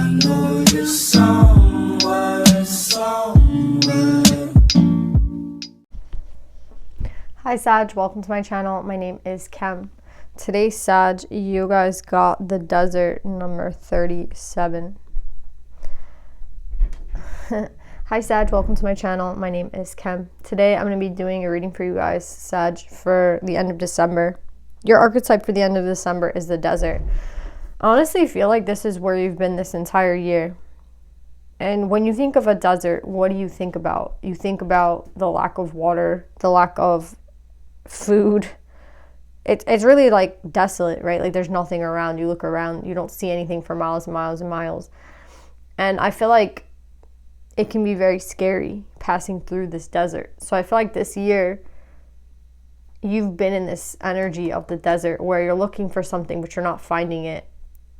I know you're somewhere, somewhere. Hi Sag, welcome to my channel. My name is Kem. Today, Sag, you guys got the desert number 37. Hi Sag, welcome to my channel. My name is Kem. Today I'm going to be doing a reading for you guys, Sag, for the end of December. Your archetype for the end of December is the desert. I honestly feel like this is where you've been this entire year. And when you think of a desert, what do you think about? You think about the lack of water, the lack of food. It's really like desolate, right? Like there's nothing around. You look around, you don't see anything for miles and miles and miles. And I feel like it can be very scary passing through this desert. So I feel like this year you've been in this energy of the desert where you're looking for something but you're not finding it.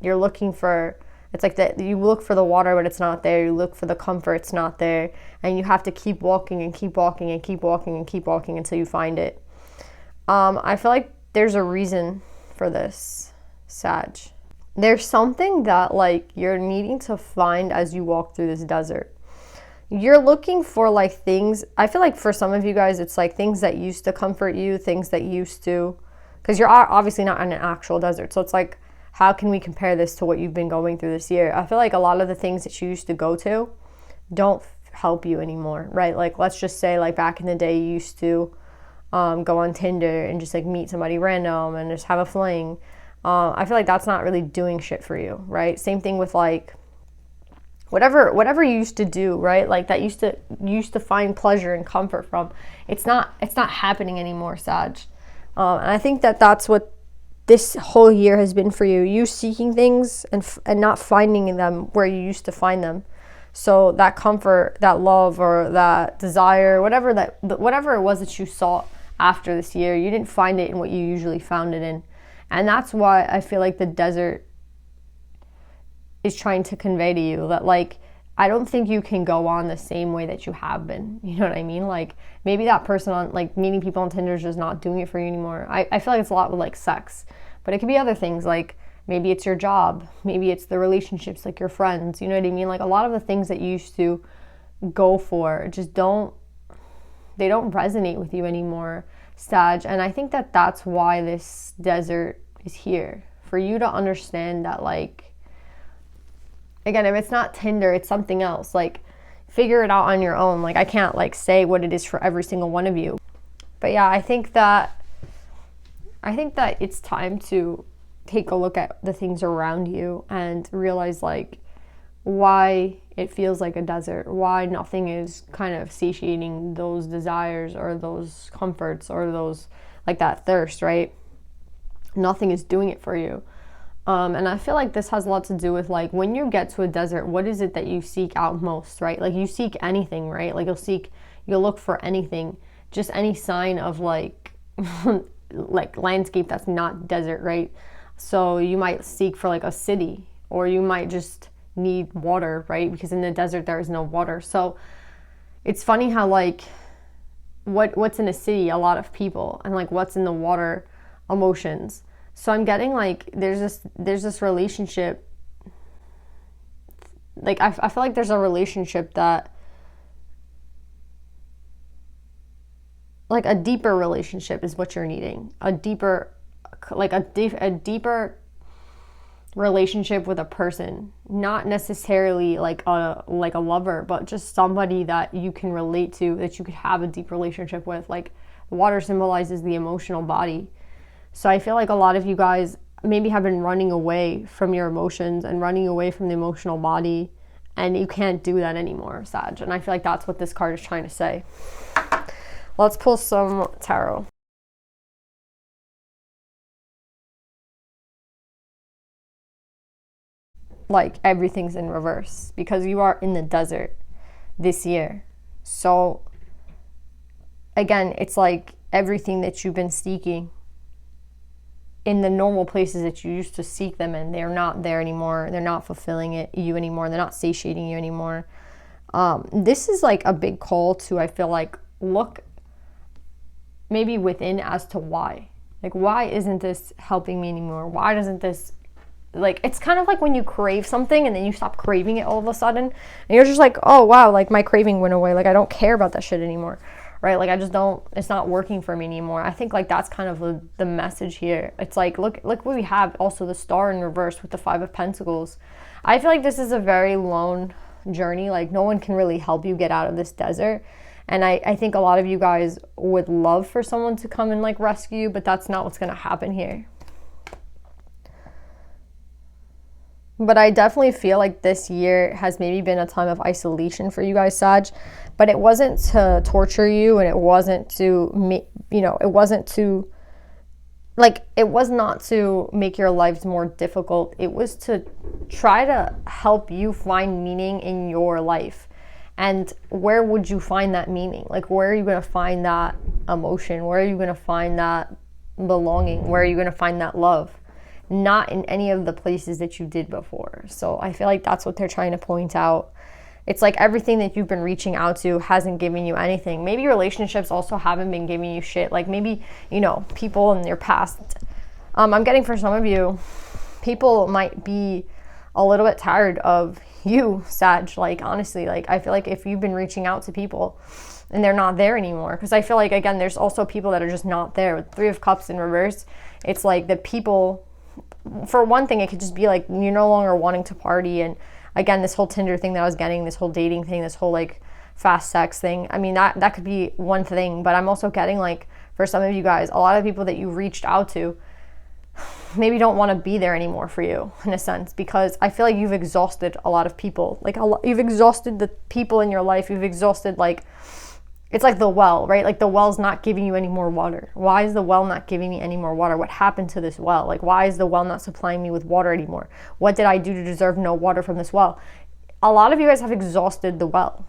You're looking for, it's like that you look for the water but it's not there. You look for the comfort, it's not there. And you have to keep walking and keep walking and keep walking and keep walking until you find it. I feel like there's a reason for this, Sag. There's something that like you're needing to find as you walk through this desert. You're looking for like things, I feel like for some of you guys, it's like things that used to comfort you, things that used to, because you're obviously not in an actual desert. So it's like, how can we compare this to what you've been going through this year? I feel like a lot of the things that you used to go to don't help you anymore, right? Like, let's just say like back in the day, you used to go on Tinder and just like meet somebody random and just have a fling. I feel like that's not really doing shit for you, right? Same thing with like whatever you used to do, right? Like that used to find pleasure and comfort from. It's not happening anymore, Sag. And I think that that's what this whole year has been for you. You seeking things and not finding them where you used to find them. So that comfort, that love, or that desire, whatever it was that you sought after this year, you didn't find it in what you usually found it in. And that's why I feel like the desert is trying to convey to you that like, I don't think you can go on the same way that you have been. You know what I mean? Like maybe that person on like meeting people on Tinder is just not doing it for you anymore. I feel like it's a lot with like sex, but it could be other things. Like maybe it's your job, maybe it's the relationships, like your friends, you know what I mean? Like a lot of the things that you used to go for just don't resonate with you anymore, Sag. And I think that that's why this desert is here, for you to understand that like, again, if it's not Tinder, it's something else. Like figure it out on your own. Like I can't like say what it is for every single one of you. But yeah, I think that it's time to take a look at the things around you and realize like why it feels like a desert, why nothing is kind of satiating those desires or those comforts or those like that thirst, right? Nothing is doing it for you. And I feel like this has a lot to do with like when you get to a desert, what is it that you seek out most, right? Like you seek anything, right? Like you'll look for anything, just any sign of like like landscape that's not desert, right? So you might seek for like a city, or you might just need water, right? Because in the desert there is no water. So it's funny how like what's in a city, a lot of people, and like what's in the water, emotions. So I'm getting like there's this relationship, like I feel like there's a relationship that like a deeper relationship is what you're needing, a deeper relationship with a person, not necessarily like a lover, but just somebody that you can relate to, that you could have a deep relationship with. Like the water symbolizes the emotional body. So I feel like a lot of you guys maybe have been running away from your emotions and running away from the emotional body, and you can't do that anymore, Sag. And I feel like that's what this card is trying to say. Let's pull some tarot. Like everything's in reverse because you are in the desert this year. So again, it's like everything that you've been seeking in the normal places that you used to seek them in, they're not there anymore. They're not fulfilling you anymore. They're not satiating you anymore. This is like a big call to, I feel like, look maybe within as to why. Like, why isn't this helping me anymore? Why doesn't this like, it's kind of like when you crave something and then you stop craving it all of a sudden, and you're just like, oh wow, like my craving went away, like I don't care about that shit anymore, right? Like I just don't, it's not working for me anymore. I think like that's kind of the message here. It's like, look what we have. Also the star in reverse with the 5 of Pentacles. I feel like this is a very lone journey. Like no one can really help you get out of this desert. And I think a lot of you guys would love for someone to come and like rescue you, but that's not what's going to happen here. But I definitely feel like this year has maybe been a time of isolation for you guys, Sag. But it wasn't to torture you, and it wasn't to, it wasn't to, like, it was not to make your lives more difficult. It was to try to help you find meaning in your life. And where would you find that meaning? Like, where are you going to find that emotion? Where are you going to find that belonging? Where are you going to find that love? Not in any of the places that you did before. So I feel like that's what they're trying to point out. It's like everything that you've been reaching out to hasn't given you anything. Maybe relationships also haven't been giving you shit. Like maybe, people in your past. I'm getting for some of you, people might be a little bit tired of you, Sag. Like honestly, like I feel like if you've been reaching out to people and they're not there anymore, because I feel like, again, there's also people that are just not there. With 3 of Cups in reverse, it's like the people, for one thing, it could just be like you're no longer wanting to party. And again, this whole Tinder thing that I was getting, this whole dating thing, this whole like fast sex thing, I mean, that could be one thing. But I'm also getting like, for some of you guys, a lot of people that you reached out to maybe don't want to be there anymore for you, in a sense, because I feel like you've exhausted a lot of people. Like you've exhausted the people in your life. You've exhausted, like, it's like the well, right? Like the well's not giving you any more water. Why is the well not giving me any more water? What happened to this well? Like, why is the well not supplying me with water anymore? What did I do to deserve no water from this well? A lot of you guys have exhausted the well.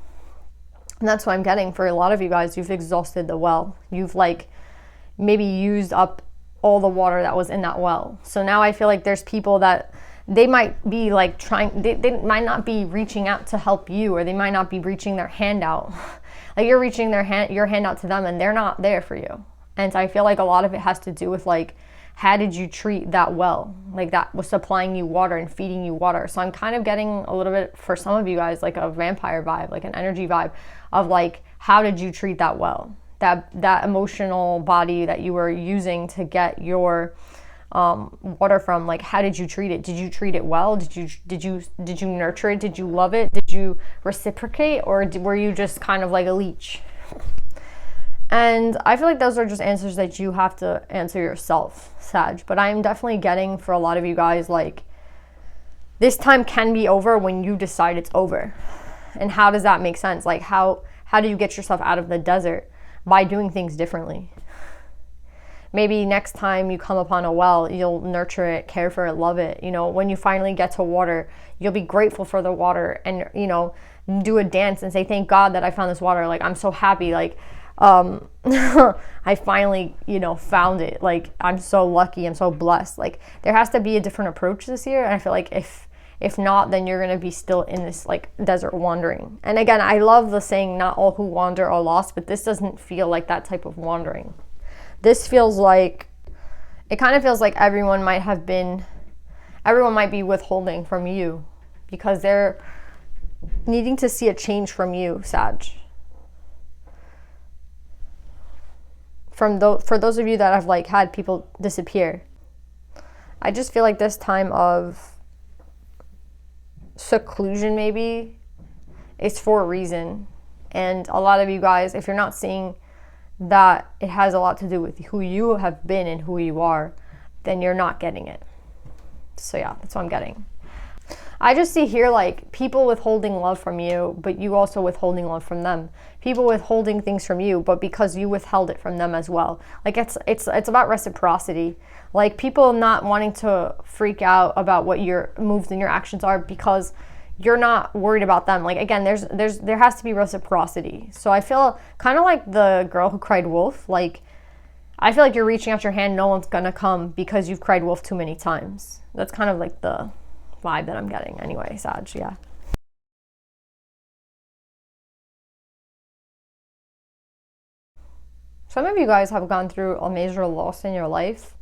And that's what I'm getting. For a lot of you guys, you've exhausted the well. You've like maybe used up all the water that was in that well. So now I feel like there's people that they might be like they might not be reaching out to help you, or they might not be reaching their hand out. Like you're reaching your hand out to them and they're not there for you. And so I feel like a lot of it has to do with like, how did you treat that well? Like that was supplying you water and feeding you water. So I'm kind of getting a little bit, for some of you guys, like a vampire vibe, like an energy vibe of like, how did you treat that well? That emotional body that you were using to get your water from, like, how did you treat it? Did you treat it well? Did you nurture it? Did you love it? Did you reciprocate? Or were you just kind of like a leech? And I feel like those are just answers that you have to answer yourself, Sag. But I'm definitely getting, for a lot of you guys, like, this time can be over when you decide it's over. And how does that make sense? Like, how do you get yourself out of the desert? By doing things differently. Maybe next time you come upon a well, you'll nurture it, care for it, love it. When you finally get to water, you'll be grateful for the water and, do a dance and say, thank God that I found this water. Like, I'm so happy. Like, I finally, found it. Like, I'm so lucky. I'm so blessed. Like, there has to be a different approach this year. And I feel like if not, then you're going to be still in this like desert wandering. And again, I love the saying, not all who wander are lost, but this doesn't feel like that type of wandering. This feels like, it kind of feels like everyone might be withholding from you because they're needing to see a change from you, Sag. For those of you that have like had people disappear, I just feel like this time of seclusion maybe is for a reason. And a lot of you guys, if you're not seeing that it has a lot to do with who you have been and who you are, then you're not getting it. So yeah, that's what I'm getting. I just see here like people withholding love from you, but you also withholding love from them. People withholding things from you, but because you withheld it from them as well. Like it's about reciprocity. Like people not wanting to freak out about what your moves and your actions are because you're not worried about them. Like again, there has to be reciprocity. So I feel kind of like the girl who cried wolf. Like I feel like you're reaching out your hand, no one's gonna come because you've cried wolf too many times. That's kind of like the vibe that I'm getting anyway, Sag, yeah. Some of you guys have gone through a major loss in your life,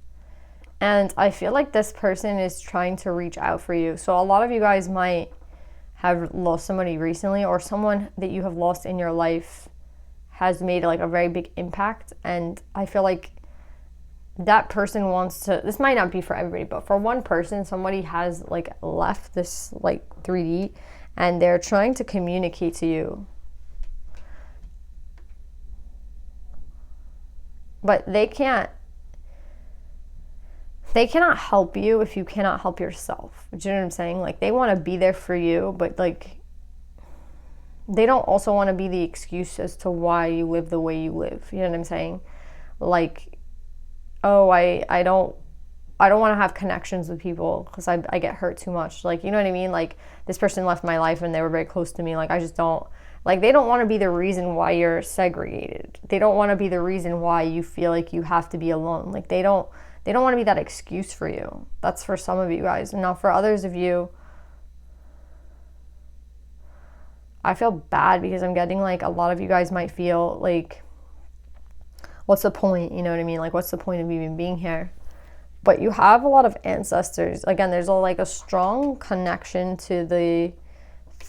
And I feel like this person is trying to reach out for you. So a lot of you guys might have lost somebody recently, or someone that you have lost in your life has made like a very big impact. And I feel like that person wants to, this might not be for everybody, but for one person, somebody has like left this like 3D and they're trying to communicate to you. But they cannot help you if you cannot help yourself. Do you know what I'm saying? Like, they want to be there for you, but like, they don't also want to be the excuse as to why you live the way you live. You know what I'm saying? Like, oh, I don't want to have connections with people because I get hurt too much. Like, you know what I mean? Like, this person left my life and they were very close to me. Like, I just don't, like, they don't want to be the reason why you're segregated. They don't want to be the reason why you feel like you have to be alone. Like, they don't want to be that excuse for you. That's for some of you guys. Now, for others of you, I feel bad because I'm getting like a lot of you guys might feel like, what's the point? You know what I mean? Like, what's the point of even being here? But you have a lot of ancestors. Again, there's like a strong connection to the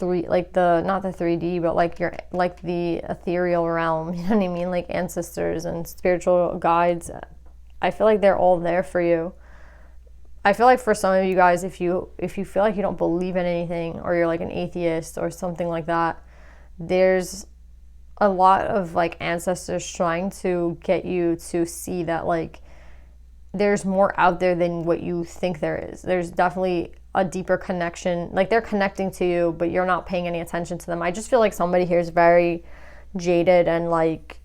not the 3D, but like the ethereal realm. You know what I mean? Like ancestors and spiritual guides. I feel like they're all there for you. I feel like for some of you guys, if you feel like you don't believe in anything, or you're like an atheist or something like that, there's a lot of like ancestors trying to get you to see that like there's more out there than what you think there is. There's definitely a deeper connection. Like, they're connecting to you, but you're not paying any attention to them. I just feel like somebody here is very jaded and like,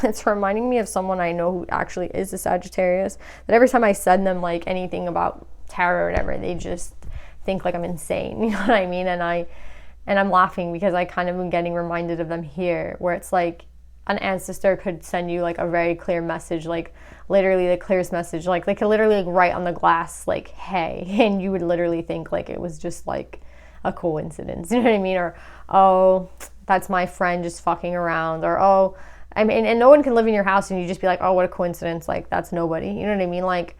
it's reminding me of someone I know who actually is a Sagittarius, that every time I send them like anything about tarot or whatever, they just think like I'm insane. You know what I mean? And I'm laughing because I kind of am getting reminded of them here, where it's like an ancestor could send you like a very clear message, like literally the clearest message, like they could literally like write on the glass like, hey, and you would literally think like it was just like a coincidence. You know what I mean? Or, oh, that's my friend just fucking around. Or, oh, I mean, and no one can live in your house and you just be like, oh, what a coincidence. Like, that's nobody. You know what I mean? Like,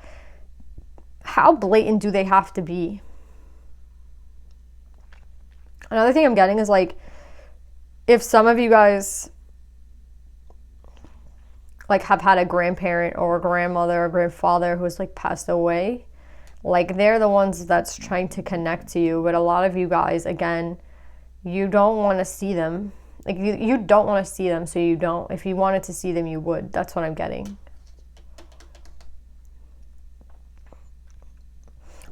how blatant do they have to be? Another thing I'm getting is like, if some of you guys like have had a grandparent or a grandmother or grandfather who's like passed away, like they're the ones that's trying to connect to you. But a lot of you guys, again, you don't want to see them. Like, you don't want to see them, so you don't. If you wanted to see them, you would. That's what I'm getting.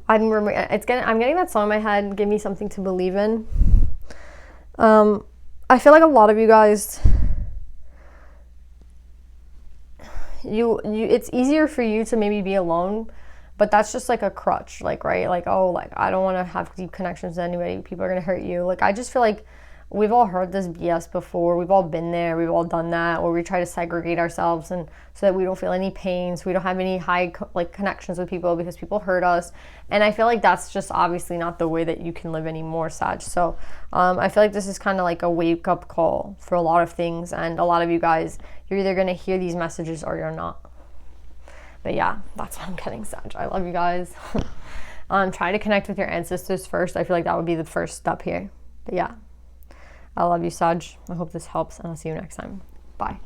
I'm getting that song in my head, Give Me Something to Believe In. I feel like a lot of you guys, it's easier for you to maybe be alone, but that's just like a crutch, like, right? Like, oh, like, I don't want to have deep connections with anybody. People are going to hurt you. Like, I just feel like we've all heard this BS before. We've all been there. We've all done that, where we try to segregate ourselves and so that we don't feel any pain, so we don't have any high like connections with people because people hurt us. And I feel like that's just obviously not the way that you can live anymore, Sag. So I feel like this is kind of like a wake-up call for a lot of things. And a lot of you guys, you're either going to hear these messages or you're not. But yeah, that's what I'm getting, Sag. I love you guys. Try to connect with your ancestors first. I feel like that would be the first step here. But yeah. I love you, Sag. I hope this helps, and I'll see you next time. Bye.